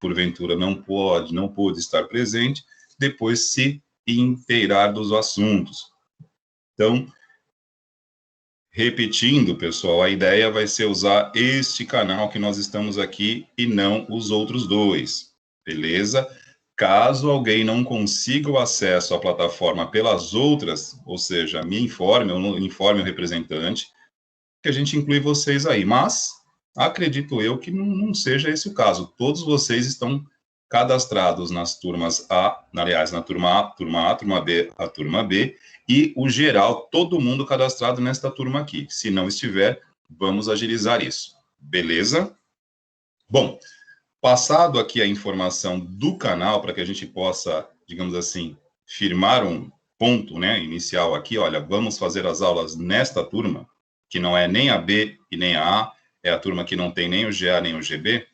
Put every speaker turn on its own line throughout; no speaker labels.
porventura não pôde estar presente, depois se inteirar dos assuntos. Então, repetindo, pessoal, a ideia vai ser usar este canal que nós estamos aqui e não os outros dois, beleza? Caso alguém não consiga o acesso à plataforma pelas outras, ou seja, me informe, ou informe o representante, que a gente inclui vocês aí. Mas, acredito eu que não seja esse o caso. Todos vocês estão cadastrados nas turmas A, aliás, na turma A, turma B, a turma B, e o geral, todo mundo cadastrado nesta turma aqui. Se não estiver, vamos agilizar isso. Beleza? Bom, passado aqui a informação do canal, para que a gente possa, digamos assim, firmar um ponto, né, inicial aqui, olha, vamos fazer as aulas nesta turma, que não é nem a B e nem a A, é a turma que não tem nem o GA nem o GB,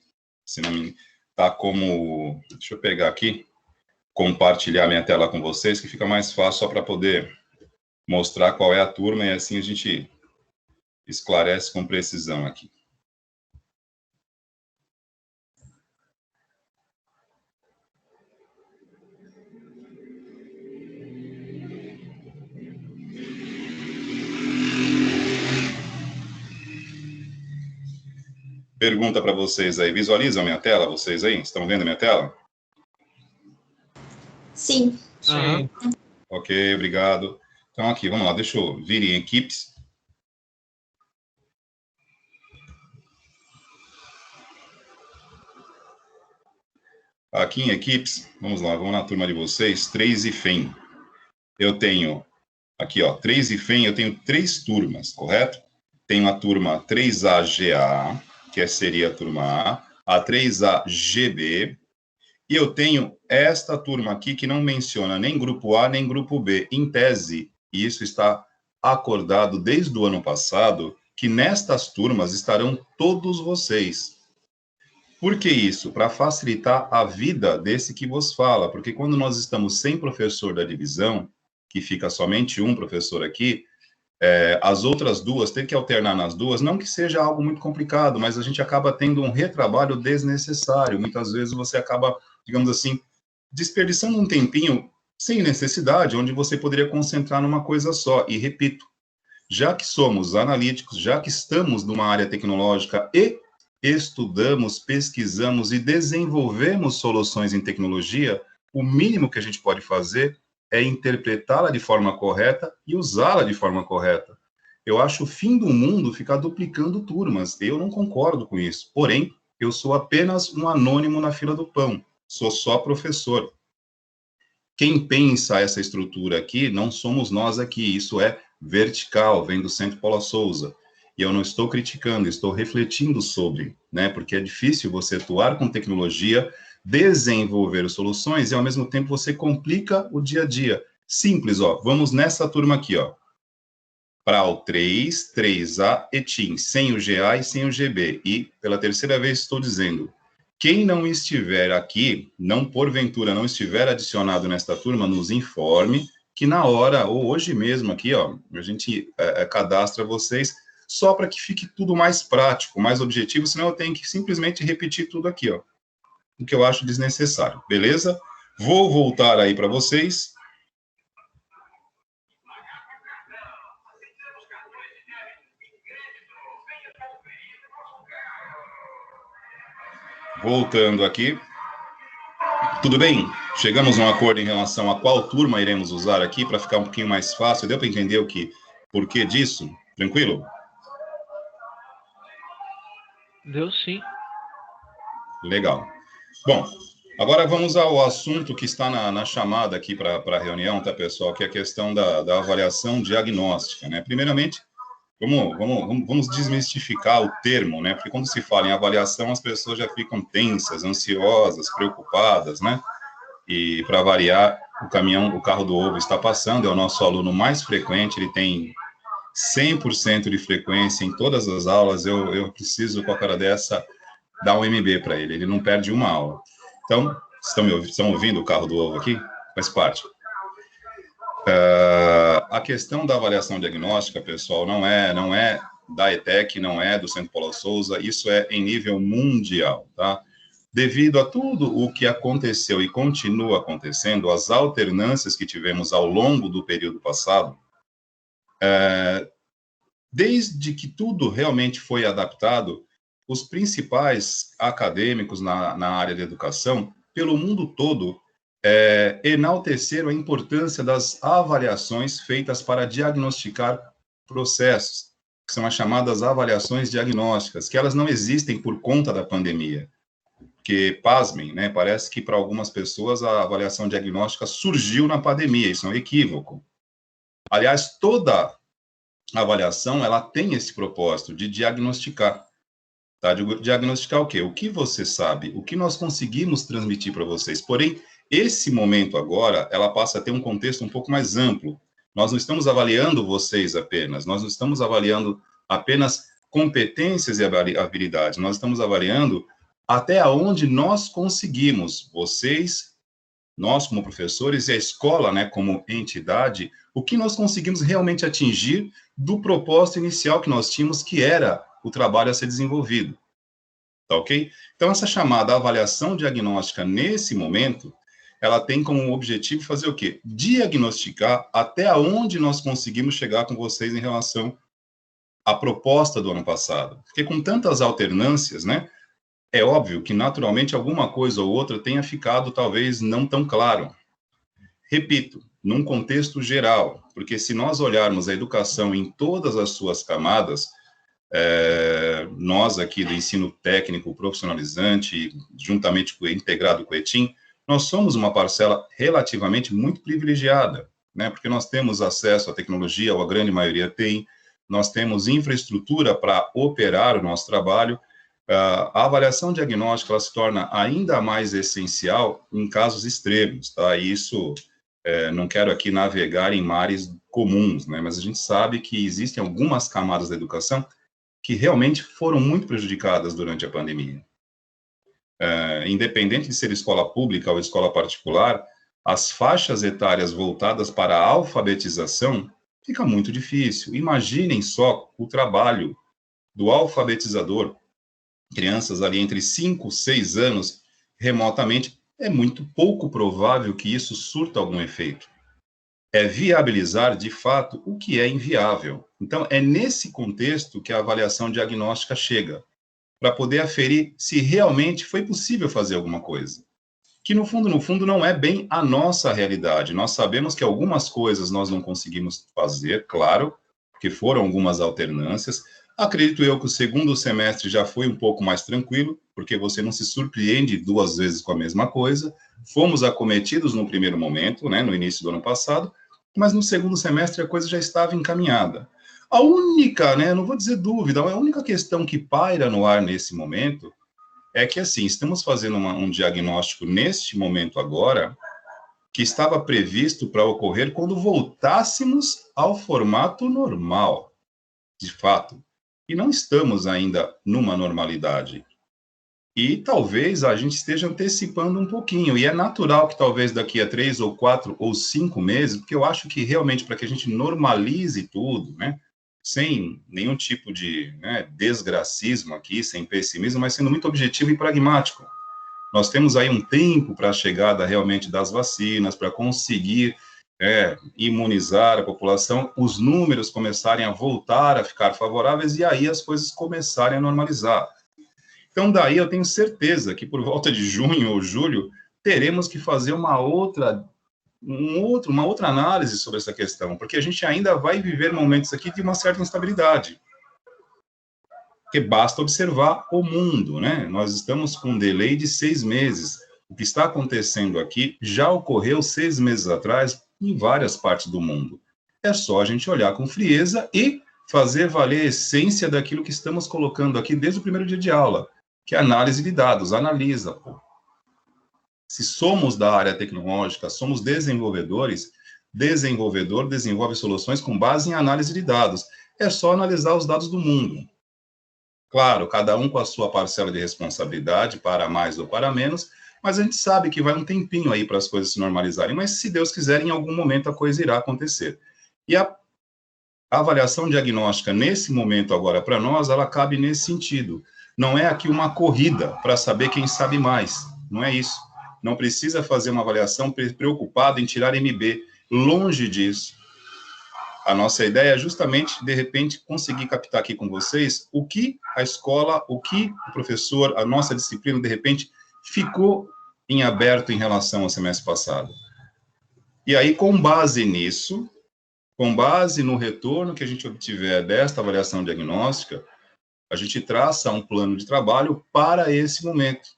se não me tá como, deixa eu pegar aqui, compartilhar minha tela com vocês, que fica mais fácil só para poder mostrar qual é a turma, e assim a gente esclarece com precisão aqui. Pergunta para vocês aí, visualizam minha tela, vocês aí? Estão vendo minha tela?
Sim.
Sim.
Ok, obrigado. Então aqui, vamos lá, deixa eu vir em equipes. Aqui em equipes, vamos lá, vamos na turma de vocês, 3 e FEM. Eu tenho, aqui ó, 3 e FEM, eu tenho 3 turmas, correto? Tenho a turma 3AGA, que seria a turma a 3AGB, e eu tenho esta turma aqui que não menciona nem grupo A, nem grupo B. Em tese, e isso está acordado desde o ano passado, que nestas turmas estarão todos vocês. Por que isso? Para facilitar a vida desse que vos fala, porque quando nós estamos sem professor da divisão, que fica somente um professor aqui, as outras duas, ter que alternar nas duas, não que seja algo muito complicado, mas a gente acaba tendo um retrabalho desnecessário. Muitas vezes você acaba, digamos assim, desperdiçando um tempinho sem necessidade, onde você poderia concentrar numa coisa só. E repito, já que somos analíticos, já que estamos numa área tecnológica e estudamos, pesquisamos e desenvolvemos soluções em tecnologia, o mínimo que a gente pode fazer é interpretá-la de forma correta e usá-la de forma correta. Eu acho o fim do mundo ficar duplicando turmas. Eu não concordo com isso. Porém, eu sou apenas um anônimo na fila do pão. Sou só professor. Quem pensa essa estrutura aqui não somos nós aqui. Isso é vertical, vem do Centro Paula Souza. E eu não estou criticando, estou refletindo sobre, né? Porque é difícil você atuar com tecnologia, desenvolver soluções e, ao mesmo tempo, você complica o dia a dia. Simples, ó. Vamos nessa turma aqui, ó. PRAL 3, 3A e TIM, sem o GA e sem o GB. E, pela terceira vez, estou dizendo, quem não estiver aqui, não porventura não estiver adicionado nesta turma, nos informe que na hora, ou hoje mesmo aqui, ó, a gente cadastra vocês só para que fique tudo mais prático, mais objetivo, senão eu tenho que simplesmente repetir tudo aqui, ó, o que eu acho desnecessário, beleza? Vou voltar aí para vocês. Voltando aqui. Tudo bem? Chegamos a um acordo em relação a qual turma iremos usar aqui para ficar um pouquinho mais fácil. Deu para entender o porquê disso? Tranquilo?
Deu sim.
Legal. Bom, agora vamos ao assunto que está na chamada aqui para a reunião, tá, pessoal? Que é a questão da avaliação diagnóstica, né? Primeiramente, vamos desmistificar o termo, né? Porque quando se fala em avaliação, as pessoas já ficam tensas, ansiosas, preocupadas, né? E, para variar, o carro do ovo está passando, é o nosso aluno mais frequente, ele tem 100% de frequência em todas as aulas. Eu preciso, com a cara dessa, dar um MB para ele não perde uma aula. Então, estão ouvindo o carro do ovo aqui? Faz parte. A questão da avaliação diagnóstica, pessoal, não é da ETEC, não é do Centro Paula Souza, isso é em nível mundial, tá? devido a tudo o que aconteceu e continua acontecendo, as alternâncias que tivemos ao longo do período passado, desde que tudo realmente foi adaptado, os principais acadêmicos na área de educação, pelo mundo todo, enalteceram a importância das avaliações feitas para diagnosticar processos, que são as chamadas avaliações diagnósticas, que elas não existem por conta da pandemia. Porque, pasmem, né, parece que para algumas pessoas a avaliação diagnóstica surgiu na pandemia, isso é um equívoco. Aliás, toda avaliação, ela tem esse propósito de diagnosticar. Tá? Diagnosticar o quê? O que você sabe, o que nós conseguimos transmitir para vocês. Porém, esse momento agora, ela passa a ter um contexto um pouco mais amplo. Nós não estamos avaliando vocês apenas, nós não estamos avaliando apenas competências e habilidades, nós estamos avaliando até onde nós conseguimos, vocês, nós como professores e a escola, né, como entidade, o que nós conseguimos realmente atingir do propósito inicial que nós tínhamos, que era o trabalho a ser desenvolvido. Tá ok? Então, essa chamada avaliação diagnóstica, nesse momento, ela tem como objetivo fazer o quê? Diagnosticar até onde nós conseguimos chegar com vocês em relação à proposta do ano passado. Porque com tantas alternâncias, né, é óbvio que, naturalmente, alguma coisa ou outra tenha ficado, talvez, não tão claro. Repito, num contexto geral, porque se nós olharmos a educação em todas as suas camadas, nós aqui do ensino técnico profissionalizante, juntamente com o integrado com o ETIM, nós somos uma parcela relativamente muito privilegiada, né? Porque nós temos acesso à tecnologia, ou a grande maioria tem, nós temos infraestrutura para operar o nosso trabalho. A avaliação diagnóstica, ela se torna ainda mais essencial em casos extremos, tá? E isso, não quero aqui navegar em mares comuns, né? Mas a gente sabe que existem algumas camadas da educação que realmente foram muito prejudicadas durante a pandemia. Independente de ser escola pública ou escola particular, as faixas etárias voltadas para a alfabetização fica muito difícil. Imaginem só o trabalho do alfabetizador, crianças ali entre 5 e 6 anos, remotamente, é muito pouco provável que isso surta algum efeito. É viabilizar, de fato, o que é inviável. Então, é nesse contexto que a avaliação diagnóstica chega, para poder aferir se realmente foi possível fazer alguma coisa. Que, no fundo, não é bem a nossa realidade. Nós sabemos que algumas coisas nós não conseguimos fazer, claro, porque foram algumas alternâncias. Acredito eu que o segundo semestre já foi um pouco mais tranquilo, porque você não se surpreende 2 vezes com a mesma coisa. Fomos acometidos no primeiro momento, né, no início do ano passado, mas no segundo semestre a coisa já estava encaminhada. A única, né, não vou dizer dúvida, a única questão que paira no ar nesse momento é que, assim, estamos fazendo um diagnóstico neste momento agora, que estava previsto para ocorrer quando voltássemos ao formato normal, de fato. E não estamos ainda numa normalidade. E talvez a gente esteja antecipando um pouquinho, e é natural que talvez daqui a 3 ou 4 ou 5 meses, porque eu acho que realmente para que a gente normalize tudo, né, sem nenhum tipo de, né, desgracismo aqui, sem pessimismo, mas sendo muito objetivo e pragmático. Nós temos aí um tempo para a chegada realmente das vacinas, para conseguir imunizar a população, os números começarem a voltar a ficar favoráveis e aí as coisas começarem a normalizar. Então, daí eu tenho certeza que por volta de junho ou julho, teremos que fazer uma outra análise sobre essa questão, porque a gente ainda vai viver momentos aqui de uma certa instabilidade. Porque basta observar o mundo, né? Nós estamos com um delay de 6 meses. O que está acontecendo aqui já ocorreu 6 meses atrás em várias partes do mundo. É só a gente olhar com frieza e fazer valer a essência daquilo que estamos colocando aqui desde o primeiro dia de aula, que é análise de dados. Analisa, pô. Se somos da área tecnológica, somos desenvolvedores, desenvolvedor desenvolve soluções com base em análise de dados. É só analisar os dados do mundo. Claro, cada um com a sua parcela de responsabilidade, para mais ou para menos, mas a gente sabe que vai um tempinho aí para as coisas se normalizarem, mas se Deus quiser, em algum momento a coisa irá acontecer. E a avaliação diagnóstica, nesse momento agora, para nós, ela cabe nesse sentido. não é aqui uma corrida para saber quem sabe mais, não é isso. Não precisa fazer uma avaliação preocupada em tirar MB, longe disso. A nossa ideia é justamente, de repente, conseguir captar aqui com vocês o que a escola, o que o professor, a nossa disciplina, de repente, ficou em aberto em relação ao semestre passado. E aí, com base nisso, com base no retorno que a gente obtiver desta avaliação diagnóstica, a gente traça um plano de trabalho para esse momento,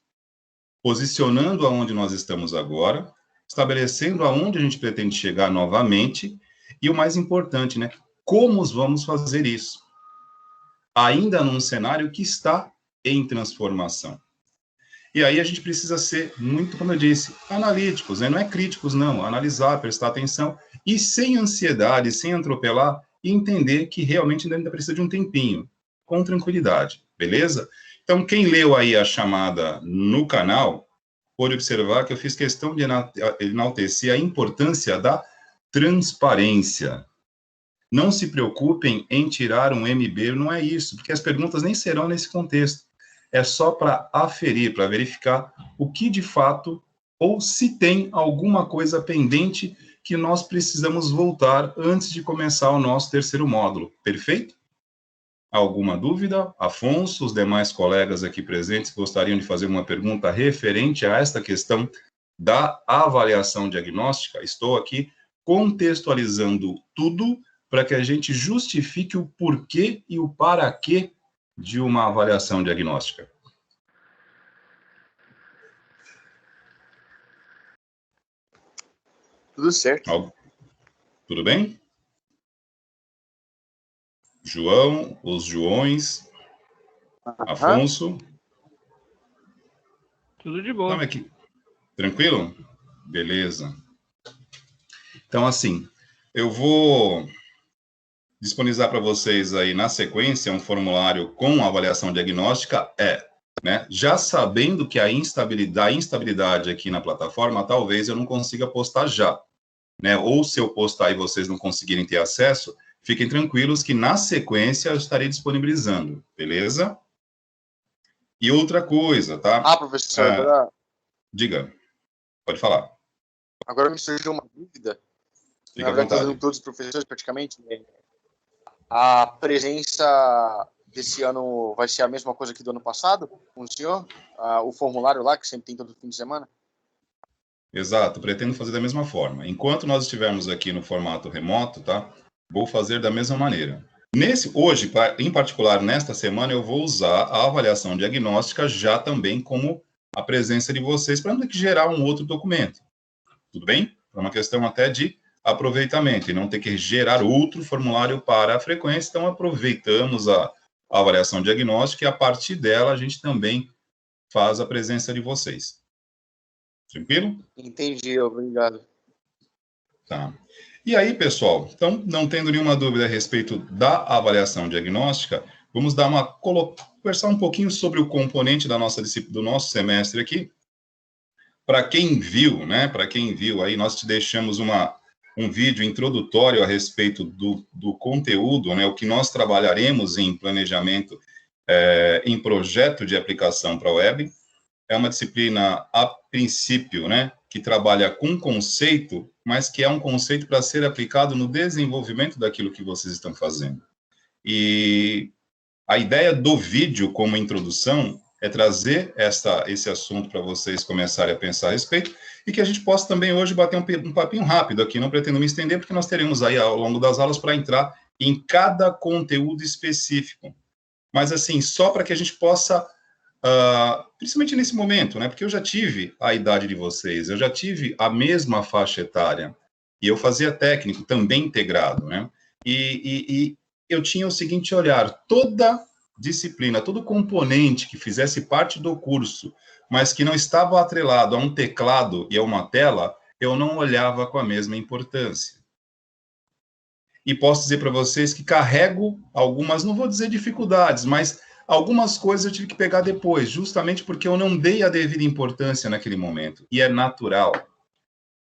posicionando aonde nós estamos agora, estabelecendo aonde a gente pretende chegar novamente, e o mais importante, né, como vamos fazer isso? Ainda num cenário que está em transformação. E aí a gente precisa ser muito, como eu disse, analíticos, né? Não é críticos, não. Analisar, prestar atenção, e sem ansiedade, sem atropelar, e entender que realmente ainda precisa de um tempinho, com tranquilidade, beleza? Então, quem leu aí a chamada no canal, pode observar que eu fiz questão de enaltecer a importância da transparência. Não se preocupem em tirar um MB, não é isso, porque as perguntas nem serão nesse contexto. É só para aferir, para verificar o que de fato, ou se tem alguma coisa pendente que nós precisamos voltar antes de começar o nosso terceiro módulo. Perfeito? Alguma dúvida? Afonso, os demais colegas aqui presentes gostariam de fazer uma pergunta referente a esta questão da avaliação diagnóstica? Estou aqui contextualizando tudo para que a gente justifique o porquê e o para quê de uma avaliação diagnóstica.
Tudo certo.
Tudo bem? João, os Joões, Afonso.
Tudo de boa.
Então, aqui. Tranquilo? Beleza. Então, assim, eu vou disponibilizar para vocês aí na sequência um formulário com avaliação diagnóstica, né? Já sabendo que a instabilidade aqui na plataforma, talvez eu não consiga postar já, né? Ou se eu postar e vocês não conseguirem ter acesso, fiquem tranquilos que na sequência eu estarei disponibilizando, beleza? E outra coisa, tá?
Professor, agora...
Diga, pode falar.
Agora me surgiu uma dúvida.
Fica à vontade.
Com todos os professores, praticamente, a presença desse ano vai ser a mesma coisa que do ano passado, com o senhor? O formulário lá, que sempre tem todo fim de semana?
Exato, pretendo fazer da mesma forma. Enquanto nós estivermos aqui no formato remoto, tá? Vou fazer da mesma maneira. Hoje, em particular, nesta semana, eu vou usar a avaliação diagnóstica já também como a presença de vocês, para não ter que gerar um outro documento. Tudo bem? É uma questão até de aproveitamento, e não ter que gerar outro formulário para a frequência. Então, aproveitamos a avaliação diagnóstica e, a partir dela, a gente também faz a presença de vocês. Tranquilo?
Entendi, obrigado.
Tá. E aí, pessoal, então, não tendo nenhuma dúvida a respeito da avaliação diagnóstica, vamos conversar um pouquinho sobre o componente do nosso semestre aqui. Para quem viu, né? Para quem viu, aí nós te deixamos um vídeo introdutório a respeito do conteúdo, né? O que nós trabalharemos em planejamento, em projeto de aplicação para a web. É uma disciplina, a princípio, né, que trabalha com conceito, mas que é um conceito para ser aplicado no desenvolvimento daquilo que vocês estão fazendo. E a ideia do vídeo como introdução é trazer esse assunto para vocês começarem a pensar a respeito, e que a gente possa também hoje bater um papinho rápido aqui, não pretendo me estender, porque nós teremos aí ao longo das aulas para entrar em cada conteúdo específico. Mas assim, só para que a gente possa... principalmente nesse momento, né? Porque eu já tive a idade de vocês, eu já tive a mesma faixa etária, e eu fazia técnico também integrado, né? E eu tinha o seguinte olhar: toda disciplina, todo componente que fizesse parte do curso, mas que não estava atrelado a um teclado e a uma tela, eu não olhava com a mesma importância. E posso dizer para vocês que carrego algumas, não vou dizer dificuldades, mas algumas coisas eu tive que pegar depois, justamente porque eu não dei a devida importância naquele momento. E é natural.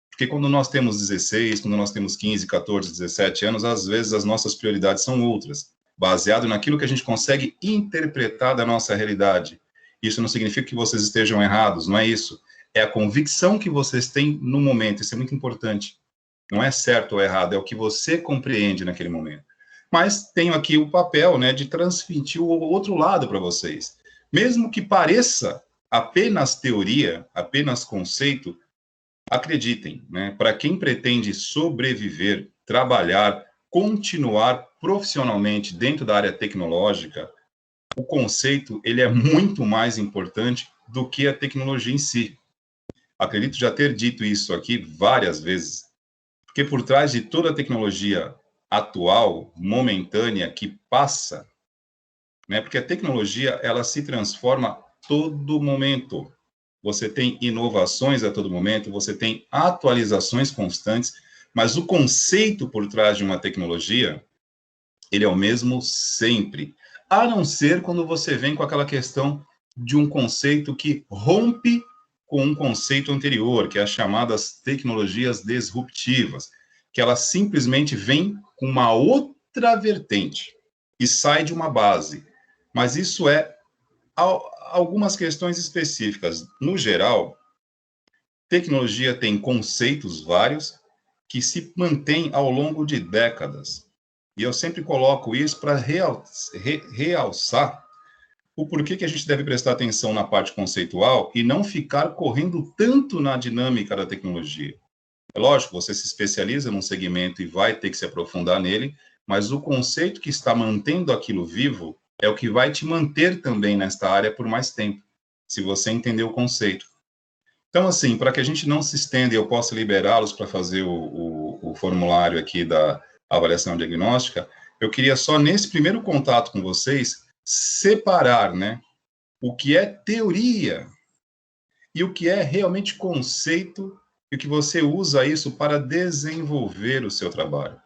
Porque quando nós temos 16, quando nós temos 15, 14, 17 anos, às vezes as nossas prioridades são outras. baseado naquilo que a gente consegue interpretar da nossa realidade. Isso não significa que vocês estejam errados, não é isso. É a convicção que vocês têm no momento, isso é muito importante. Não é certo ou errado, é o que você compreende naquele momento. Mas tenho aqui o papel, né, de transmitir o outro lado para vocês. Mesmo que pareça apenas teoria, apenas conceito, acreditem, né, para quem pretende sobreviver, trabalhar, continuar profissionalmente dentro da área tecnológica, o conceito ele é muito mais importante do que a tecnologia em si. Acredito já ter dito isso aqui várias vezes, porque por trás de toda a tecnologia atual, momentânea, que passa, né, porque a tecnologia ela se transforma a todo momento. Você tem inovações a todo momento, você tem atualizações constantes, mas o conceito por trás de uma tecnologia, ele é o mesmo sempre. A não ser quando você vem com aquela questão de um conceito que rompe com um conceito anterior, que é as chamadas tecnologias disruptivas, que elas simplesmente vêm com uma outra vertente e sai de uma base. Mas isso é algumas questões específicas. No geral, tecnologia tem conceitos vários que se mantêm ao longo de décadas. E eu sempre coloco isso para realçar o porquê que a gente deve prestar atenção na parte conceitual e não ficar correndo tanto na dinâmica da tecnologia. É lógico, você se especializa num segmento e vai ter que se aprofundar nele, mas o conceito que está mantendo aquilo vivo é o que vai te manter também nesta área por mais tempo, se você entender o conceito. Então, assim, para que a gente não se estenda e eu possa liberá-los para fazer o formulário aqui da avaliação diagnóstica, eu queria só, nesse primeiro contato com vocês, separar, né, o que é teoria e o que é realmente conceito e o que você usa isso para desenvolver o seu trabalho.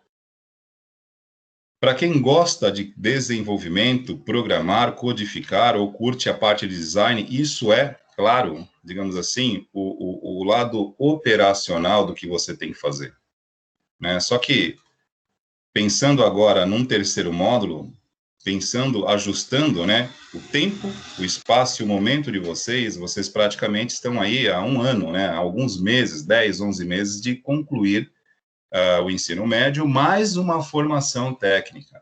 Para quem gosta de desenvolvimento, programar, codificar ou curte a parte de design, isso é, claro, digamos assim, o lado operacional do que você tem que fazer, né? Só que, pensando agora num terceiro módulo, pensando, ajustando, né, o tempo, o espaço e o momento de vocês praticamente estão aí há um ano, né, há alguns meses, 10, 11 meses, de concluir o ensino médio, mais uma formação técnica.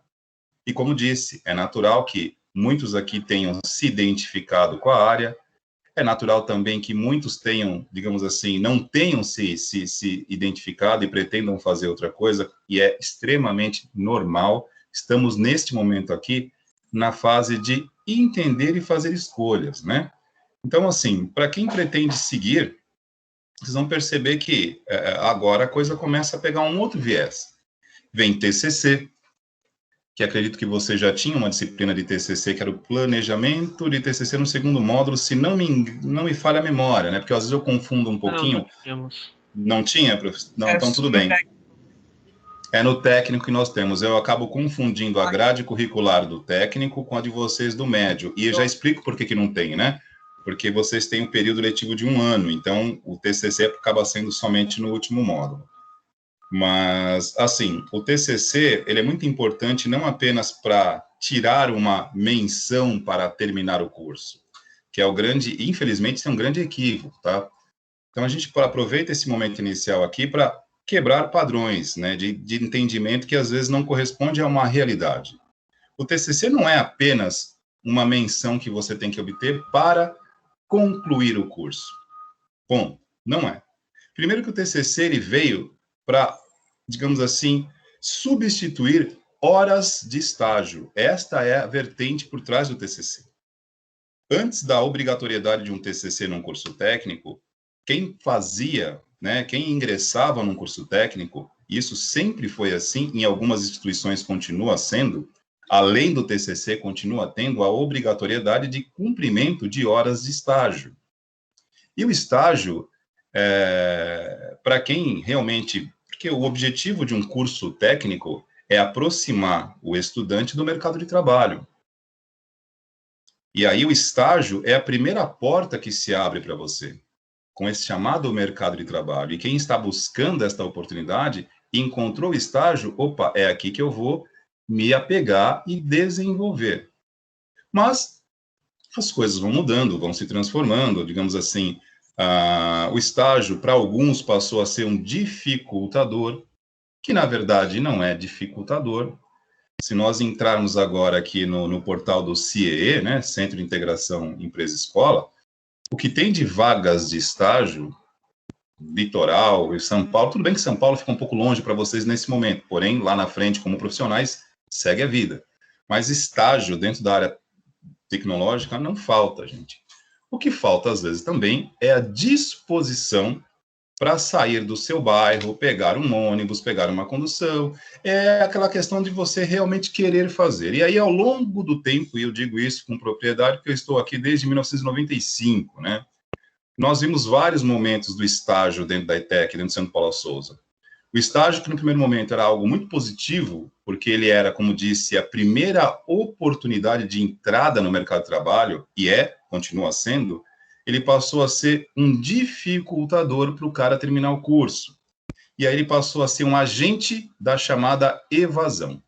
E como disse, é natural que muitos aqui tenham se identificado com a área, é natural também que muitos tenham, digamos assim, não tenham se identificado e pretendam fazer outra coisa, e é extremamente normal. Estamos, neste momento aqui, na fase de entender e fazer escolhas, né? Então, assim, para quem pretende seguir, vocês vão perceber que agora a coisa começa a pegar um outro viés. Vem TCC, que acredito que você já tinha uma disciplina de TCC, que era o planejamento de TCC no segundo módulo, se não me falha a memória, né? Porque às vezes eu confundo um pouquinho.
Não tínhamos.
Não tinha, professor? Não, então tudo bem. É no técnico que nós temos. Eu acabo confundindo a grade curricular do técnico com a de vocês do médio. E eu já explico por que não tem, né? Porque vocês têm um período letivo de 1 ano, então o TCC acaba sendo somente no último módulo. Mas, assim, o TCC, ele é muito importante não apenas para tirar uma menção para terminar o curso, que é o grande, infelizmente, isso é um grande equívoco, tá? Então, a gente aproveita esse momento inicial aqui para quebrar padrões, né, de entendimento que às vezes não corresponde a uma realidade. O TCC não é apenas uma menção que você tem que obter para concluir o curso. Bom, não é. Primeiro que o TCC, ele veio para, digamos assim, substituir horas de estágio. Esta é a vertente por trás do TCC. Antes da obrigatoriedade de um TCC num curso técnico, quem fazia, né, quem ingressava num curso técnico, isso sempre foi assim, em algumas instituições continua sendo, além do TCC, continua tendo a obrigatoriedade de cumprimento de horas de estágio. E o estágio, para quem realmente... Porque o objetivo de um curso técnico é aproximar o estudante do mercado de trabalho. E aí o estágio é a primeira porta que se abre para você, com esse chamado mercado de trabalho. E quem está buscando esta oportunidade, encontrou o estágio, opa, é aqui que eu vou me apegar e desenvolver. Mas as coisas vão mudando, vão se transformando, digamos assim, o estágio, para alguns, passou a ser um dificultador, que na verdade não é dificultador. Se nós entrarmos agora aqui no portal do CIEE, né, Centro de Integração Empresa-Escola, o que tem de vagas de estágio, Litoral e São Paulo, tudo bem que São Paulo fica um pouco longe para vocês nesse momento, porém, lá na frente, como profissionais, segue a vida. Mas estágio dentro da área tecnológica não falta, gente. O que falta, às vezes, também é a disposição para sair do seu bairro, pegar um ônibus, pegar uma condução, é aquela questão de você realmente querer fazer. E aí, ao longo do tempo, e eu digo isso com propriedade, porque eu estou aqui desde 1995, né? Nós vimos vários momentos do estágio dentro da ETEC, dentro do Centro Paula Souza. O estágio, que no primeiro momento era algo muito positivo, porque ele era, como disse, a primeira oportunidade de entrada no mercado de trabalho, e continua sendo, ele passou a ser um dificultador para o cara terminar o curso. E aí ele passou a ser um agente da chamada evasão.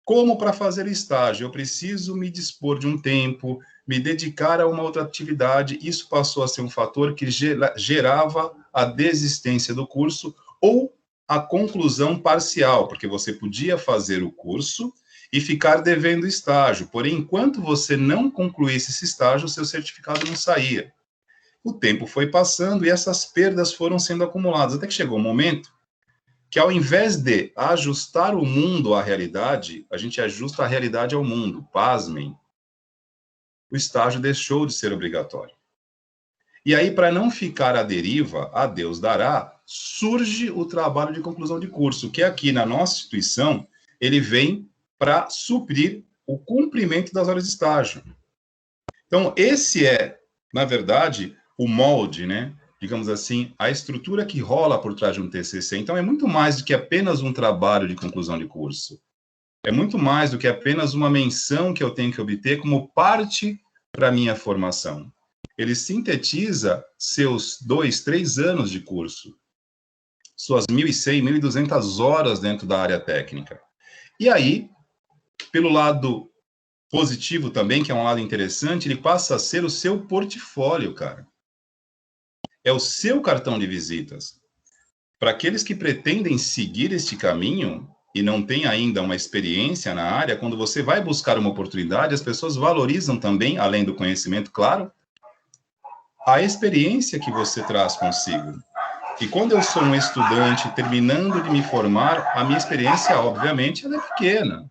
Como para fazer estágio? Eu preciso me dispor de um tempo, me dedicar a uma outra atividade. Isso passou a ser um fator que gerava a desistência do curso ou a conclusão parcial, porque você podia fazer o curso e ficar devendo estágio. Porém, enquanto você não concluísse esse estágio, o seu certificado não saía. O tempo foi passando e essas perdas foram sendo acumuladas, até que chegou um momento que, ao invés de ajustar o mundo à realidade, a gente ajusta a realidade ao mundo. Pasmem. O estágio deixou de ser obrigatório. E aí, para não ficar à deriva, a Deus dará, surge o trabalho de conclusão de curso, que aqui na nossa instituição, ele vem para suprir o cumprimento das horas de estágio. Então, esse é, na verdade, o molde, né? Digamos assim, a estrutura que rola por trás de um TCC. Então, é muito mais do que apenas um trabalho de conclusão de curso. É muito mais do que apenas uma menção que eu tenho que obter como parte para a minha formação. Ele sintetiza seus 2, 3 anos de curso, suas 1.100, 1.200 horas dentro da área técnica. E aí, pelo lado positivo também, que é um lado interessante, ele passa a ser o seu portfólio, cara. É o seu cartão de visitas. Para aqueles que pretendem seguir este caminho e não têm ainda uma experiência na área, quando você vai buscar uma oportunidade, as pessoas valorizam também, além do conhecimento, claro, a experiência que você traz consigo. E quando eu sou um estudante terminando de me formar, a minha experiência, obviamente, ela é pequena.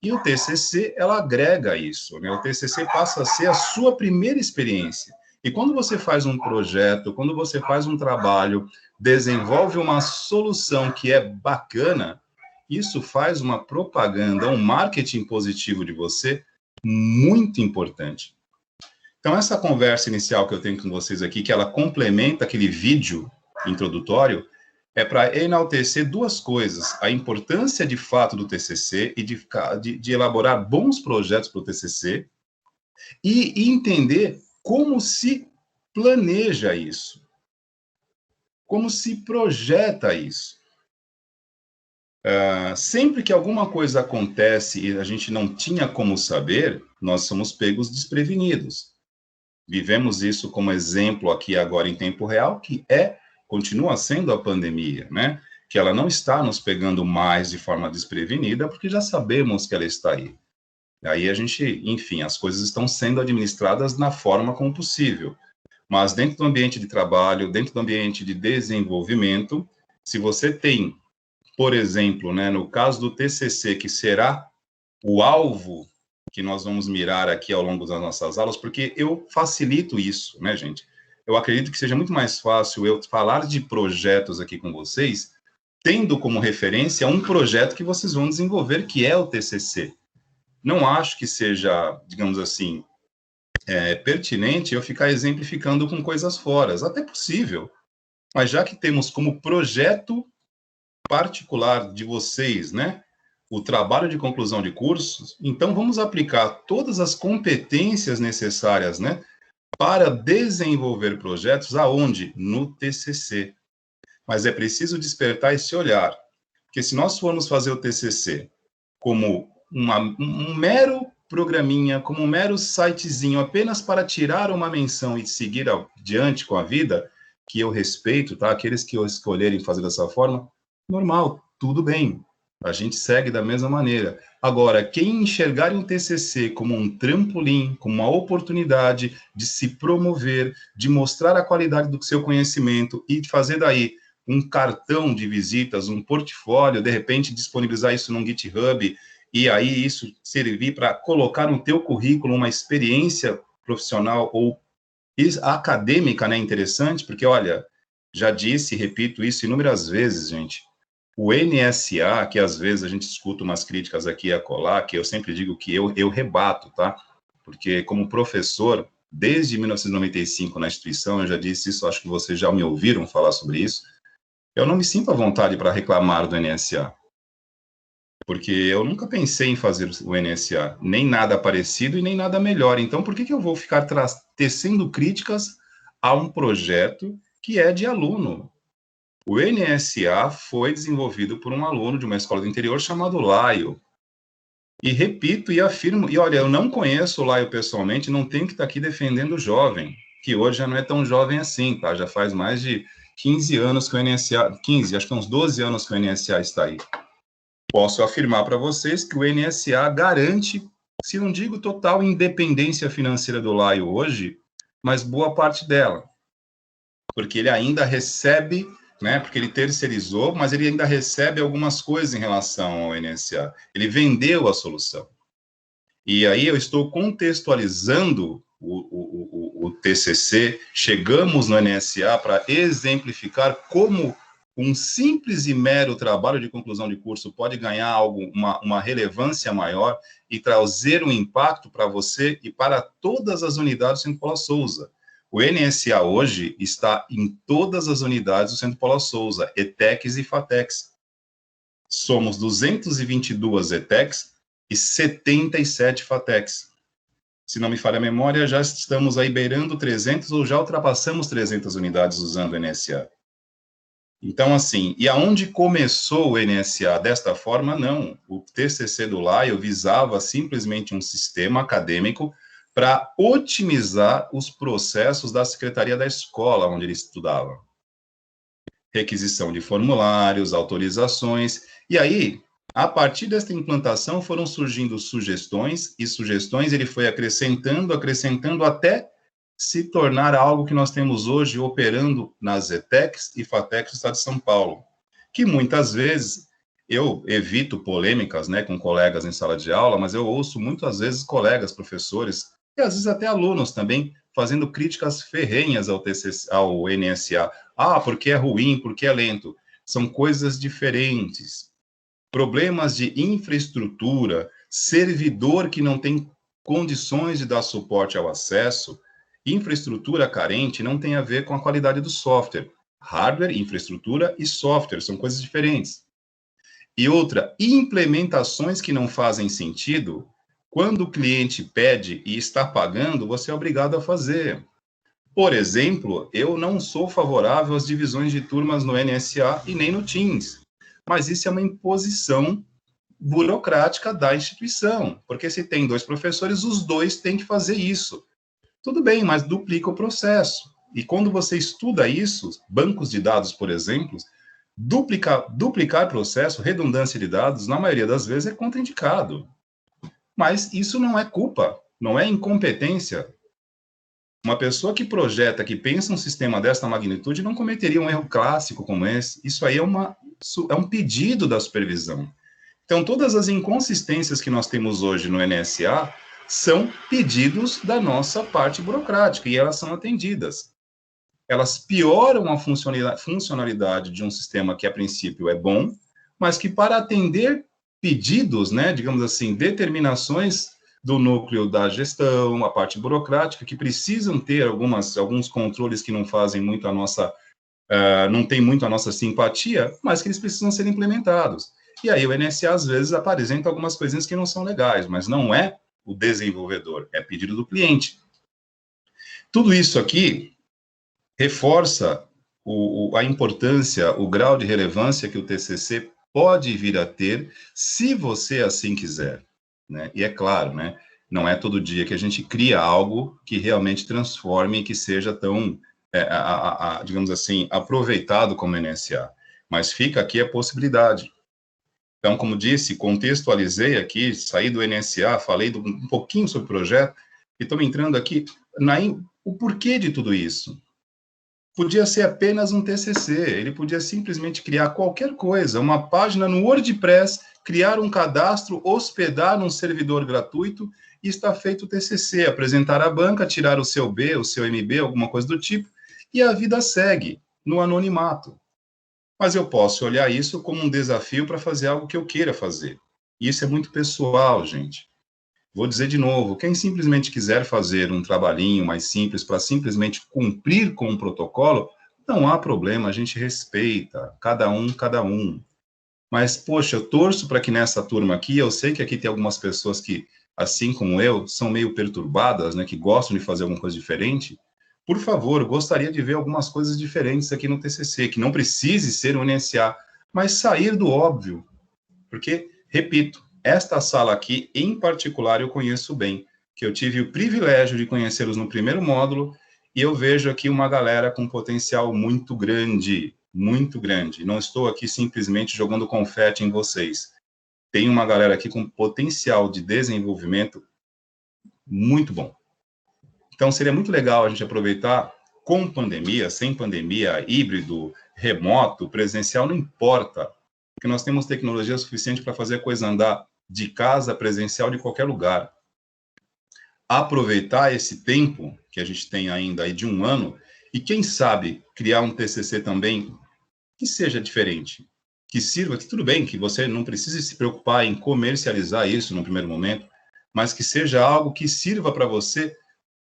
E o TCC, ela agrega isso, né? O TCC passa a ser a sua primeira experiência. E quando você faz um projeto, quando você faz um trabalho, desenvolve uma solução que é bacana, isso faz uma propaganda, um marketing positivo de você muito importante. Então, essa conversa inicial que eu tenho com vocês aqui, que ela complementa aquele vídeo introdutório, é para enaltecer duas coisas: a importância de fato do TCC e de elaborar bons projetos para o TCC e entender como se planeja isso, como se projeta isso. Sempre que alguma coisa acontece e a gente não tinha como saber, nós somos pegos desprevenidos. Vivemos isso como exemplo aqui agora em tempo real, que continua sendo a pandemia, né? Que ela não está nos pegando mais de forma desprevenida, porque já sabemos que ela está aí. Aí a gente, enfim, as coisas estão sendo administradas na forma como possível. Mas dentro do ambiente de trabalho, dentro do ambiente de desenvolvimento, se você tem, por exemplo, né, no caso do TCC, que será o alvo que nós vamos mirar aqui ao longo das nossas aulas, porque eu facilito isso, né, gente? Eu acredito que seja muito mais fácil eu falar de projetos aqui com vocês, tendo como referência um projeto que vocês vão desenvolver, que é o TCC. Não acho que seja, digamos assim, pertinente eu ficar exemplificando com coisas fora. Até possível, mas já que temos como projeto particular de vocês, né, o trabalho de conclusão de cursos, então vamos aplicar todas as competências necessárias, né, para desenvolver projetos aonde? No TCC. Mas é preciso despertar esse olhar, porque se nós formos fazer o TCC como um mero programinha, como um mero sitezinho, apenas para tirar uma menção e seguir adiante com a vida, que eu respeito, tá? Aqueles que escolherem fazer dessa forma, normal, tudo bem. A gente segue da mesma maneira. Agora, quem enxergar um TCC como um trampolim, como uma oportunidade de se promover, de mostrar a qualidade do seu conhecimento e de fazer daí um cartão de visitas, um portfólio, de repente disponibilizar isso no GitHub, e aí isso servir para colocar no teu currículo uma experiência profissional ou acadêmica, né, interessante, porque, olha, já disse e repito isso inúmeras vezes, gente, o NSA, que às vezes a gente escuta umas críticas aqui e acolá, que eu sempre digo que eu rebato, tá? Porque como professor, desde 1995 na instituição, eu já disse isso, acho que vocês já me ouviram falar sobre isso, eu não me sinto à vontade para reclamar do NSA, porque eu nunca pensei em fazer o NSA, nem nada parecido e nem nada melhor. Então, por que eu vou ficar tecendo críticas a um projeto que é de aluno? O NSA foi desenvolvido por um aluno de uma escola do interior chamado Laio. E repito e afirmo, e olha, eu não conheço o Laio pessoalmente, não tenho que estar aqui defendendo o jovem, que hoje já não é tão jovem assim, tá? Já faz mais de 15 anos que o NSA, 15, acho que uns 12 anos que o NSA está aí. Posso afirmar para vocês que o NSA garante, se não digo total independência financeira do Laio hoje, mas boa parte dela. Porque ele ainda recebe, né, porque ele terceirizou, mas ele ainda recebe algumas coisas em relação ao NSA. Ele vendeu a solução. E aí eu estou contextualizando o TCC, chegamos no NSA para exemplificar como um simples e mero trabalho de conclusão de curso pode ganhar algo, uma relevância maior e trazer um impacto para você e para todas as unidades do Centro Paula Souza. O NSA hoje está em todas as unidades do Centro Paula Souza, ETECs e FATECs. Somos 222 ETECs e 77 FATECs. Se não me falha a memória, já estamos aí beirando 300 ou já ultrapassamos 300 unidades usando o NSA. Então, assim, e aonde começou o NSA desta forma? Não. O TCC do Laio visava simplesmente um sistema acadêmico para otimizar os processos da secretaria da escola onde ele estudava. Requisição de formulários, autorizações, e aí, a partir desta implantação foram surgindo sugestões, e sugestões ele foi acrescentando até se tornar algo que nós temos hoje operando nas ETECs e FATECs do Estado de São Paulo, que muitas vezes eu evito polêmicas, né, com colegas em sala de aula, mas eu ouço muitas vezes colegas, professores, e às vezes até alunos também, fazendo críticas ferrenhas ao NSA. Ah, porque é ruim, porque é lento. São coisas diferentes. Problemas de infraestrutura, servidor que não tem condições de dar suporte ao acesso, infraestrutura carente não tem a ver com a qualidade do software. Hardware, infraestrutura e software são coisas diferentes. E outra, implementações que não fazem sentido, quando o cliente pede e está pagando, você é obrigado a fazer. Por exemplo, eu não sou favorável às divisões de turmas no NSA e nem no Teams, mas isso é uma imposição burocrática da instituição, porque se tem 2 professores, os 2 têm que fazer isso. Tudo bem, mas duplica o processo. E quando você estuda isso, bancos de dados, por exemplo, duplicar processo, redundância de dados, na maioria das vezes é contraindicado. Mas isso não é culpa, não é incompetência. Uma pessoa que projeta, que pensa um sistema dessa magnitude, não cometeria um erro clássico como esse. Isso aí é um pedido da supervisão. Então, todas as inconsistências que nós temos hoje no NSA são pedidos da nossa parte burocrática, e elas são atendidas. Elas pioram a funcionalidade de um sistema que, a princípio, é bom, mas que, para atender pedidos, né, digamos assim, determinações do núcleo da gestão, a parte burocrática, que precisam ter alguns controles que não fazem muito a nossa, não tem muito a nossa simpatia, mas que eles precisam ser implementados. E aí o NSA, às vezes, apresenta algumas coisinhas que não são legais, mas não é o desenvolvedor, é pedido do cliente. Tudo isso aqui reforça a importância, o grau de relevância que o TCC pode vir a ter, se você assim quiser, né? E é claro, né? Não é todo dia que a gente cria algo que realmente transforme e que seja tão, digamos assim, aproveitado como NSA. Mas fica aqui a possibilidade. Então, como disse, contextualizei aqui, saí do NSA, falei um pouquinho sobre o projeto, e estou entrando aqui o porquê de tudo isso. Podia ser apenas um TCC, ele podia simplesmente criar qualquer coisa, uma página no WordPress, criar um cadastro, hospedar num servidor gratuito, e está feito o TCC, apresentar à banca, tirar o seu B, o seu MB, alguma coisa do tipo, e a vida segue no anonimato. Mas eu posso olhar isso como um desafio para fazer algo que eu queira fazer. E isso é muito pessoal, gente. Vou dizer de novo, quem simplesmente quiser fazer um trabalhinho mais simples para simplesmente cumprir com o protocolo, não há problema, a gente respeita, cada um, cada um. Mas, poxa, eu torço para que nessa turma aqui, eu sei que aqui tem algumas pessoas que, assim como eu, são meio perturbadas, né, que gostam de fazer alguma coisa diferente. Por favor, gostaria de ver algumas coisas diferentes aqui no TCC, que não precise ser um NSA, mas sair do óbvio. Porque, repito, esta sala aqui, em particular, eu conheço bem, que eu tive o privilégio de conhecê-los no primeiro módulo, e eu vejo aqui uma galera com potencial muito grande, muito grande. Não estou aqui simplesmente jogando confete em vocês. Tem uma galera aqui com potencial de desenvolvimento muito bom. Então, seria muito legal a gente aproveitar, com pandemia, sem pandemia, híbrido, remoto, presencial, não importa, porque nós temos tecnologia suficiente para fazer a coisa andar de casa, presencial, de qualquer lugar. Aproveitar esse tempo que a gente tem ainda aí de 1 ano, e quem sabe criar um TCC também que seja diferente, que sirva, que tudo bem, que você não precise se preocupar em comercializar isso no primeiro momento, mas que seja algo que sirva para você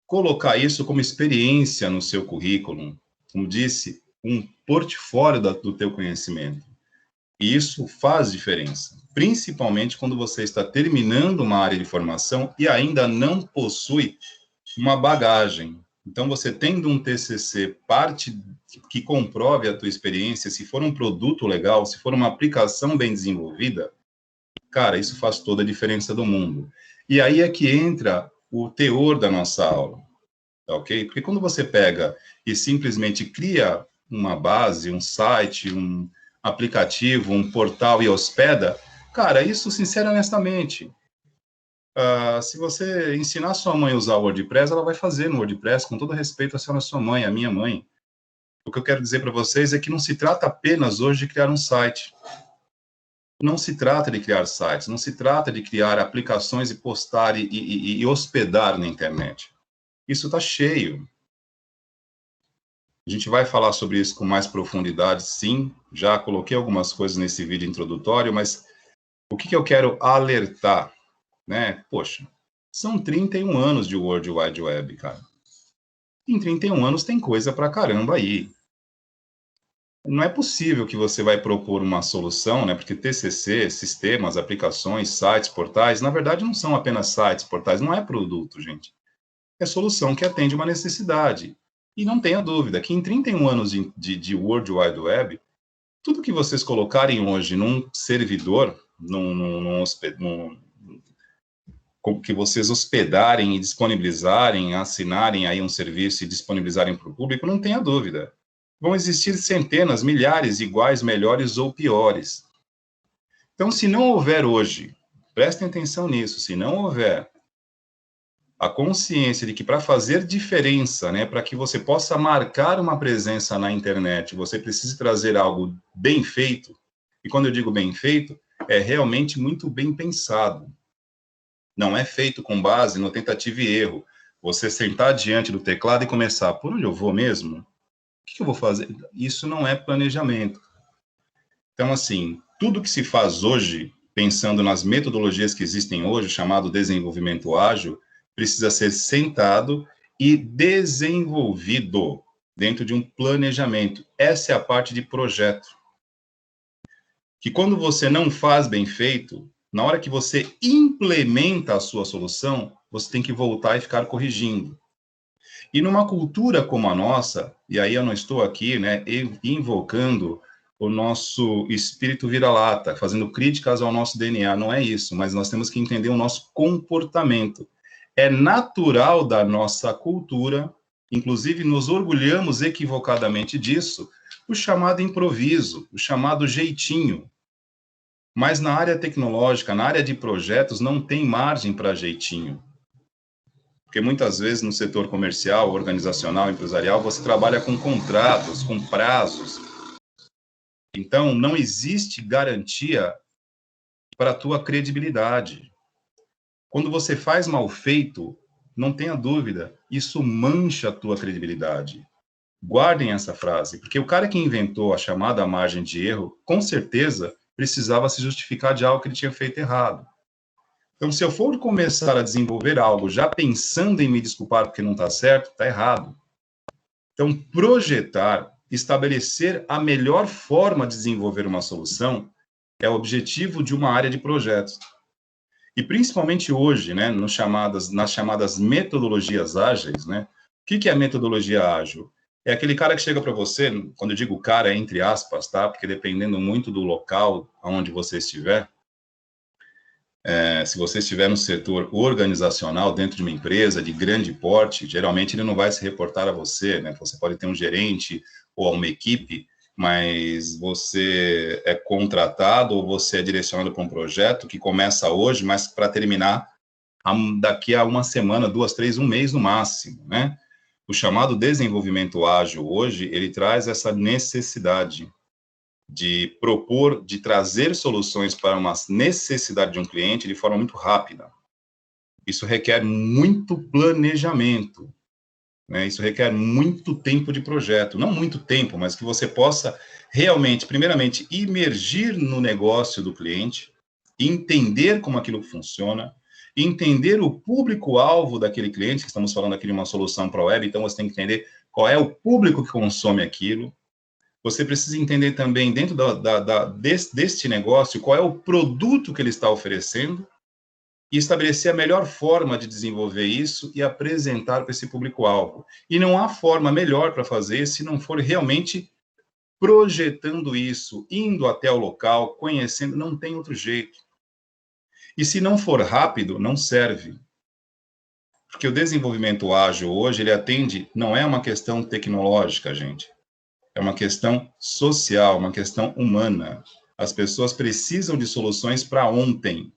colocar isso como experiência no seu currículo, como disse, um portfólio do teu conhecimento. E isso faz diferença, principalmente quando você está terminando uma área de formação e ainda não possui uma bagagem. Então, você tendo um TCC, parte que comprove a tua experiência, se for um produto legal, se for uma aplicação bem desenvolvida, cara, isso faz toda a diferença do mundo. E aí é que entra o teor da nossa aula. Ok? Porque quando você pega e simplesmente cria uma base, um site, um aplicativo, um portal e hospeda, cara, isso, sincero e honestamente, se você ensinar sua mãe a usar o WordPress, ela vai fazer no WordPress, com todo respeito à sua mãe, à minha mãe. O que eu quero dizer para vocês é que não se trata apenas hoje de criar um site. Não se trata de criar sites, não se trata de criar aplicações e postar e hospedar na internet. Isso está cheio. A gente vai falar sobre isso com mais profundidade, sim. Já coloquei algumas coisas nesse vídeo introdutório, mas o que eu quero alertar, né? Poxa, são 31 anos de World Wide Web, cara. Em 31 anos tem coisa pra caramba aí. Não é possível que você vai propor uma solução, né? Porque TCC, sistemas, aplicações, sites, portais, na verdade não são apenas sites, portais, não é produto, gente. É solução que atende uma necessidade. E não tenha dúvida que em 31 anos de World Wide Web, tudo que vocês colocarem hoje num servidor, que vocês hospedarem e disponibilizarem, assinarem aí um serviço e disponibilizarem para o público, não tenha dúvida. Vão existir centenas, milhares iguais, melhores ou piores. Então, se não houver hoje, prestem atenção nisso, se não houver a consciência de que para fazer diferença, né, para que você possa marcar uma presença na internet, você precisa trazer algo bem feito, e quando eu digo bem feito, é realmente muito bem pensado. Não é feito com base no tentativa e erro. Você sentar diante do teclado e começar, por onde eu vou mesmo? O que eu vou fazer? Isso não é planejamento. Então, assim, tudo que se faz hoje, pensando nas metodologias que existem hoje, chamado desenvolvimento ágil, precisa ser sentado e desenvolvido dentro de um planejamento. Essa é a parte de projeto. Que quando você não faz bem feito, na hora que você implementa a sua solução, você tem que voltar e ficar corrigindo. E numa cultura como a nossa, e aí eu não estou aqui, né, invocando o nosso espírito vira-lata, fazendo críticas ao nosso DNA, não é isso, mas nós temos que entender o nosso comportamento. É natural da nossa cultura, inclusive nos orgulhamos equivocadamente disso, o chamado improviso, o chamado jeitinho. Mas na área tecnológica, na área de projetos, não tem margem para jeitinho. Porque muitas vezes no setor comercial, organizacional, empresarial, você trabalha com contratos, com prazos. Então, não existe garantia para a tua credibilidade. Quando você faz mal feito, não tenha dúvida, isso mancha a tua credibilidade. Guardem essa frase, porque o cara que inventou a chamada margem de erro, com certeza, precisava se justificar de algo que ele tinha feito errado. Então, se eu for começar a desenvolver algo já pensando em me desculpar porque não está certo, está errado. Então, projetar, estabelecer a melhor forma de desenvolver uma solução é o objetivo de uma área de projetos. E principalmente hoje, né, nas chamadas metodologias ágeis, né? O que é a metodologia ágil? É aquele cara que chega para você, quando eu digo cara, é entre aspas, tá? Porque dependendo muito do local onde você estiver, se você estiver no setor organizacional, dentro de uma empresa de grande porte, geralmente ele não vai se reportar a você, né? Você pode ter um gerente ou uma equipe, mas você é contratado ou você é direcionado para um projeto que começa hoje, mas para terminar daqui a uma semana, 2, 3, um mês no máximo, né? O chamado desenvolvimento ágil hoje, ele traz essa necessidade de propor, de trazer soluções para uma necessidade de um cliente de forma muito rápida. Isso requer muito planejamento, né? Isso requer muito tempo de projeto, não muito tempo, mas que você possa realmente, primeiramente, imergir no negócio do cliente, entender como aquilo funciona, entender o público-alvo daquele cliente, que estamos falando aqui de uma solução para a web, então você tem que entender qual é o público que consome aquilo. Você precisa entender também, dentro deste negócio, qual é o produto que ele está oferecendo e estabelecer a melhor forma de desenvolver isso e apresentar para esse público-alvo. E não há forma melhor para fazer se não for realmente projetando isso, indo até o local, conhecendo, não tem outro jeito. E se não for rápido, não serve. Porque o desenvolvimento ágil hoje, ele atende, não é uma questão tecnológica, gente. É uma questão social, uma questão humana. As pessoas precisam de soluções para ontem,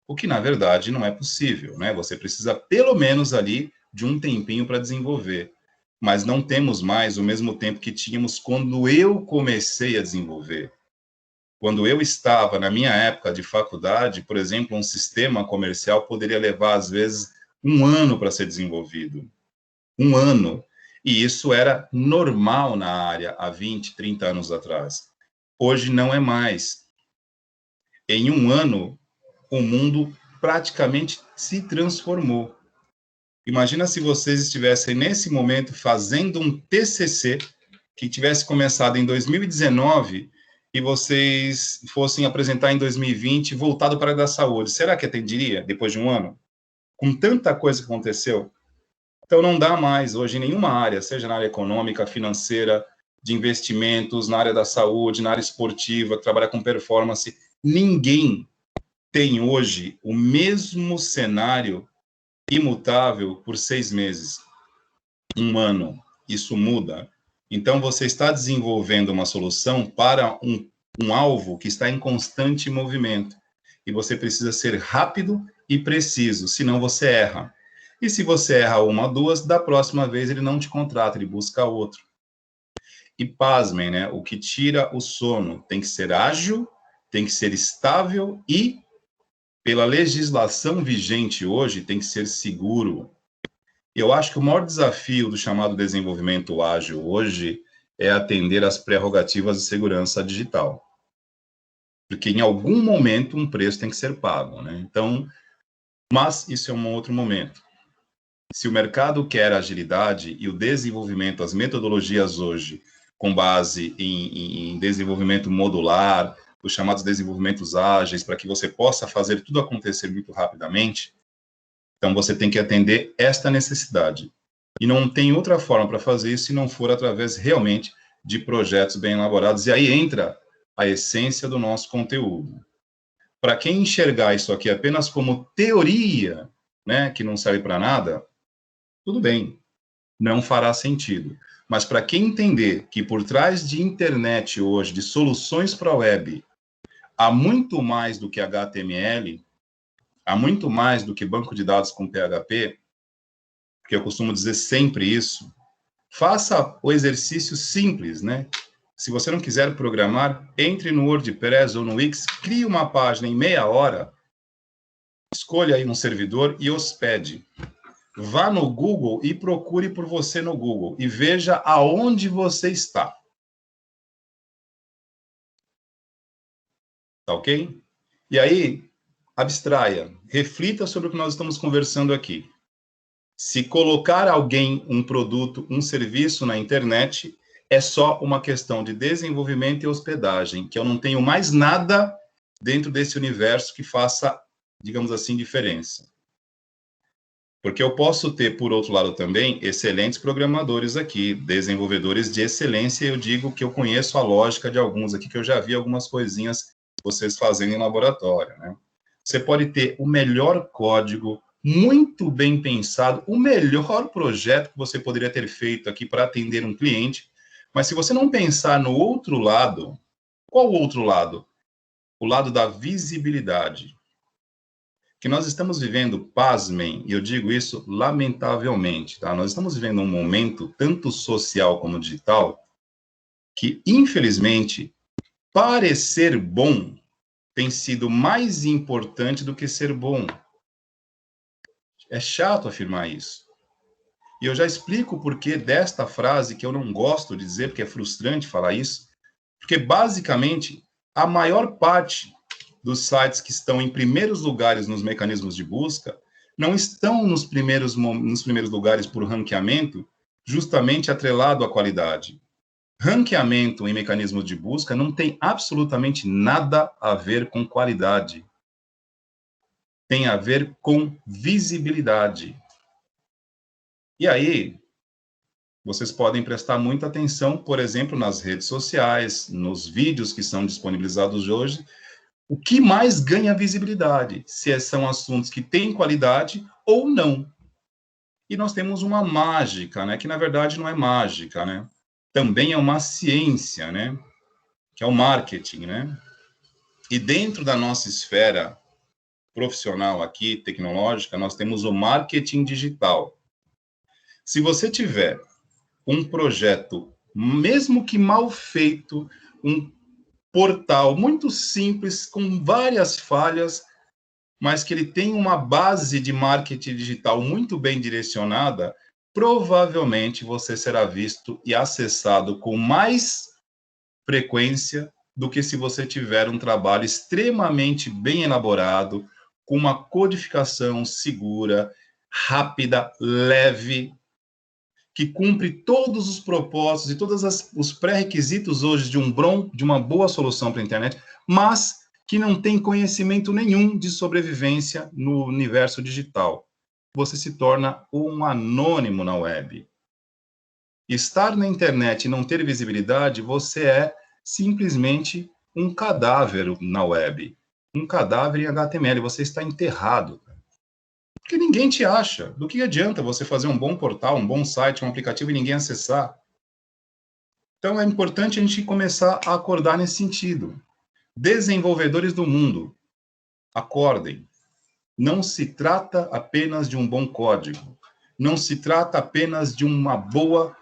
o que, na verdade, não é possível, né? Você precisa, pelo menos, ali, de um tempinho para desenvolver. Mas não temos mais o mesmo tempo que tínhamos quando eu comecei a desenvolver. Quando eu estava, na minha época de faculdade, por exemplo, um sistema comercial poderia levar, às vezes, 1 ano para ser desenvolvido. 1 ano. E isso era normal na área há 20, 30 anos atrás. Hoje não é mais. Em 1 ano, o mundo praticamente se transformou. Imagina se vocês estivessem, nesse momento, fazendo um TCC que tivesse começado em 2019 e vocês fossem apresentar em 2020, voltado para a área da saúde. Será que atenderia depois de 1 ano? Com tanta coisa que aconteceu? Então, não dá mais hoje em nenhuma área, seja na área econômica, financeira, de investimentos, na área da saúde, na área esportiva, que trabalha com performance. Ninguém tem hoje o mesmo cenário imutável por 6 meses, 1 ano. Isso muda. Então, você está desenvolvendo uma solução para um alvo que está em constante movimento. E você precisa ser rápido e preciso, senão você erra. E se você erra 1 ou 2, da próxima vez ele não te contrata, ele busca outro. E pasmem, né? O que tira o sono tem que ser ágil, tem que ser estável e, pela legislação vigente hoje, tem que ser seguro. Eu acho que o maior desafio do chamado desenvolvimento ágil hoje é atender às prerrogativas de segurança digital. Porque em algum momento um preço tem que ser pago, né? Então, mas isso é um outro momento. Se o mercado quer agilidade e o desenvolvimento, as metodologias hoje, com base em desenvolvimento modular, os chamados desenvolvimentos ágeis, para que você possa fazer tudo acontecer muito rapidamente, então você tem que atender esta necessidade. E não tem outra forma para fazer isso se não for através realmente de projetos bem elaborados. E aí entra a essência do nosso conteúdo. Para quem enxergar isso aqui apenas como teoria, né, que não serve para nada, tudo bem, não fará sentido. Mas para quem entender que por trás de internet hoje, de soluções para a web, há muito mais do que HTML, há muito mais do que banco de dados com PHP, porque eu costumo dizer sempre isso, faça o exercício simples, né? Se você não quiser programar, entre no WordPress ou no Wix, crie uma página em meia hora, escolha aí um servidor e hospede. Vá no Google e procure por você no Google e veja aonde você está. Tá ok? E aí, abstraia, reflita sobre o que nós estamos conversando aqui. Se colocar alguém, um produto, um serviço na internet, é só uma questão de desenvolvimento e hospedagem, que eu não tenho mais nada dentro desse universo que faça, digamos assim, diferença. Porque eu posso ter, por outro lado também, excelentes programadores aqui, desenvolvedores de excelência, e eu digo que eu conheço a lógica de alguns aqui, que eu já vi algumas coisinhas vocês fazendo em laboratório, né? Você pode ter o melhor código, muito bem pensado, o melhor projeto que você poderia ter feito aqui para atender um cliente, mas se você não pensar no outro lado, qual o outro lado? O lado da visibilidade. Que nós estamos vivendo, pasmem, e eu digo isso lamentavelmente, tá? Nós estamos vivendo um momento, tanto social como digital, que, infelizmente, parecer bom tem sido mais importante do que ser bom. É chato afirmar isso. E eu já explico o porquê desta frase, que eu não gosto de dizer, porque é frustrante falar isso, porque, basicamente, a maior parte dos sites que estão em primeiros lugares nos mecanismos de busca não estão nos primeiros lugares por ranqueamento, justamente atrelado à qualidade. Ranqueamento em mecanismos de busca não tem absolutamente nada a ver com qualidade. Tem a ver com visibilidade. E aí, vocês podem prestar muita atenção, por exemplo, nas redes sociais, nos vídeos que são disponibilizados hoje. O que mais ganha visibilidade? Se são assuntos que têm qualidade ou não. E nós temos uma mágica, né? Que na verdade não é mágica, né? Também é uma ciência, né? Que é o marketing, né? E dentro da nossa esfera profissional aqui, tecnológica, nós temos o marketing digital. Se você tiver um projeto, mesmo que mal feito, um portal muito simples, com várias falhas, mas que ele tem uma base de marketing digital muito bem direcionada, provavelmente você será visto e acessado com mais frequência do que se você tiver um trabalho extremamente bem elaborado, com uma codificação segura, rápida, leve, que cumpre todos os propósitos e todos os pré-requisitos hoje de uma boa solução para a internet, mas que não tem conhecimento nenhum de sobrevivência no universo digital. Você se torna um anônimo na web. Estar na internet e não ter visibilidade, você é simplesmente um cadáver na web. Um cadáver em HTML, você está enterrado. Porque ninguém te acha. Do que adianta você fazer um bom portal, um bom site, um aplicativo e ninguém acessar? Então é importante a gente começar a acordar nesse sentido. Desenvolvedores do mundo, acordem. Não se trata apenas de um bom código. Não se trata apenas de uma boa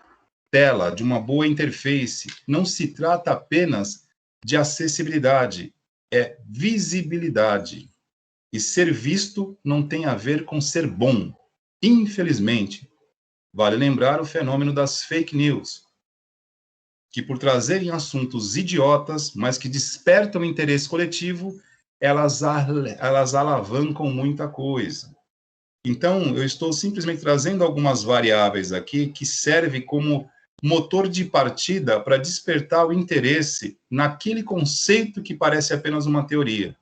tela, de uma boa interface. Não se trata apenas de acessibilidade. É visibilidade. E ser visto não tem a ver com ser bom. Infelizmente, vale lembrar o fenômeno das fake news, que por trazerem assuntos idiotas, mas que despertam interesse coletivo, elas alavancam muita coisa. Então, eu estou simplesmente trazendo algumas variáveis aqui que servem como motor de partida para despertar o interesse naquele conceito que parece apenas uma teoria.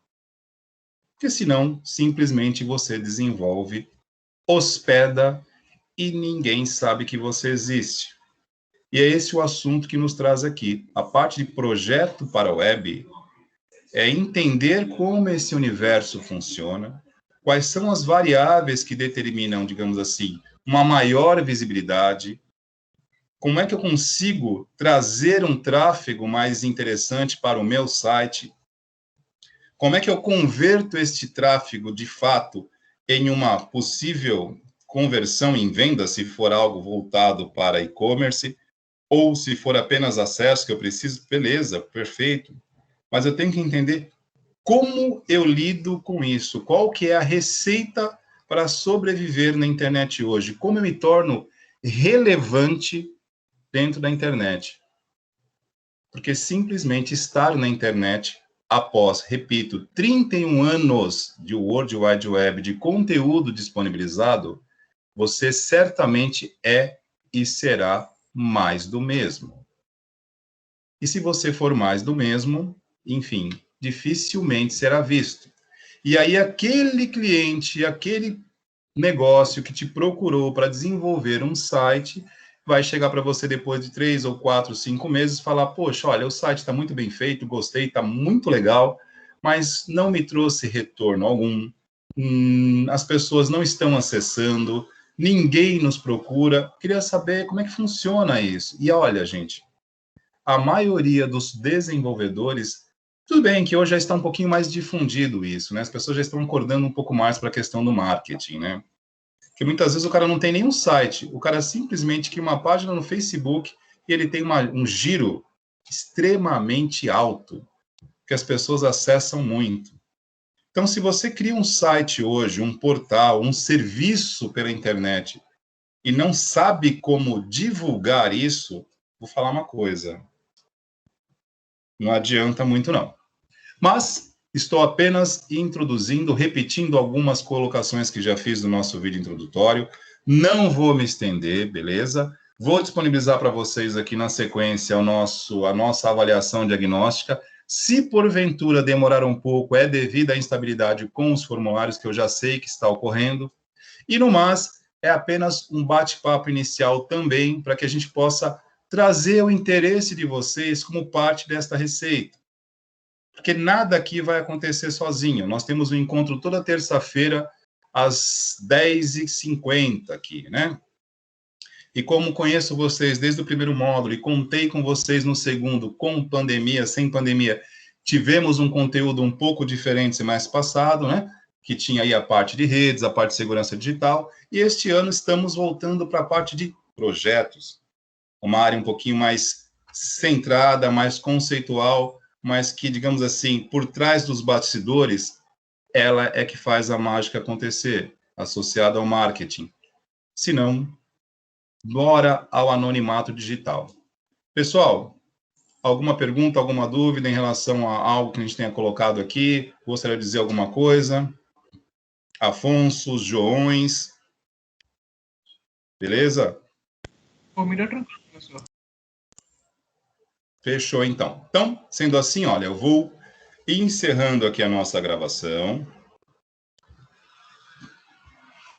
Porque senão, simplesmente você desenvolve, hospeda e ninguém sabe que você existe. E é esse o assunto que nos traz aqui. A parte de projeto para a web é entender como esse universo funciona, quais são as variáveis que determinam, digamos assim, uma maior visibilidade, como é que eu consigo trazer um tráfego mais interessante para o meu site, como é que eu converto este tráfego, de fato, em uma possível conversão em venda, se for algo voltado para e-commerce, ou se for apenas acesso que eu preciso, beleza, perfeito. Mas eu tenho que entender como eu lido com isso, qual que é a receita para sobreviver na internet hoje, como eu me torno relevante dentro da internet. Porque simplesmente estar na internet após, repito, 31 anos de World Wide Web, de conteúdo disponibilizado, você certamente é e será mais do mesmo. E se você for mais do mesmo, enfim, dificilmente será visto. E aí aquele cliente, aquele negócio que te procurou para desenvolver um site, vai chegar para você depois de 3 ou 4, 5 meses e falar, poxa, olha, o site está muito bem feito, gostei, está muito legal, mas não me trouxe retorno algum, as pessoas não estão acessando, ninguém nos procura, queria saber como é que funciona isso. E olha, gente, a maioria dos desenvolvedores, tudo bem que hoje já está um pouquinho mais difundido isso, né? As pessoas já estão acordando um pouco mais para a questão do marketing, né? Porque muitas vezes o cara não tem nenhum site, o cara simplesmente cria uma página no Facebook e ele tem um giro extremamente alto, que as pessoas acessam muito. Então, se você cria um site hoje, um portal, um serviço pela internet, e não sabe como divulgar isso, vou falar uma coisa. Não adianta muito, não. Mas estou apenas introduzindo, repetindo algumas colocações que já fiz no nosso vídeo introdutório. Não vou me estender, beleza? Vou disponibilizar para vocês aqui na sequência a nossa avaliação diagnóstica. Se porventura demorar um pouco, é devido à instabilidade com os formulários que eu já sei que está ocorrendo. E no mais, é apenas um bate-papo inicial também, para que a gente possa trazer o interesse de vocês como parte desta receita. Porque nada aqui vai acontecer sozinho. Nós temos um encontro toda terça-feira, às 10h50 aqui, né? E como conheço vocês desde o primeiro módulo e contei com vocês no segundo, com pandemia, sem pandemia, tivemos um conteúdo um pouco diferente semestre passado, né? Que tinha aí a parte de redes, a parte de segurança digital, e este ano estamos voltando para a parte de projetos, uma área um pouquinho mais centrada, mais conceitual, mas que, digamos assim, por trás dos bastidores, ela é que faz a mágica acontecer, associada ao marketing. Se não, bora ao anonimato digital. Pessoal, alguma pergunta, alguma dúvida em relação a algo que a gente tenha colocado aqui? Gostaria de dizer alguma coisa? Afonso, Joões. Beleza?
Melhor tranquilo, professor.
Fechou, então. Então, sendo assim, olha, eu vou encerrando aqui a nossa gravação.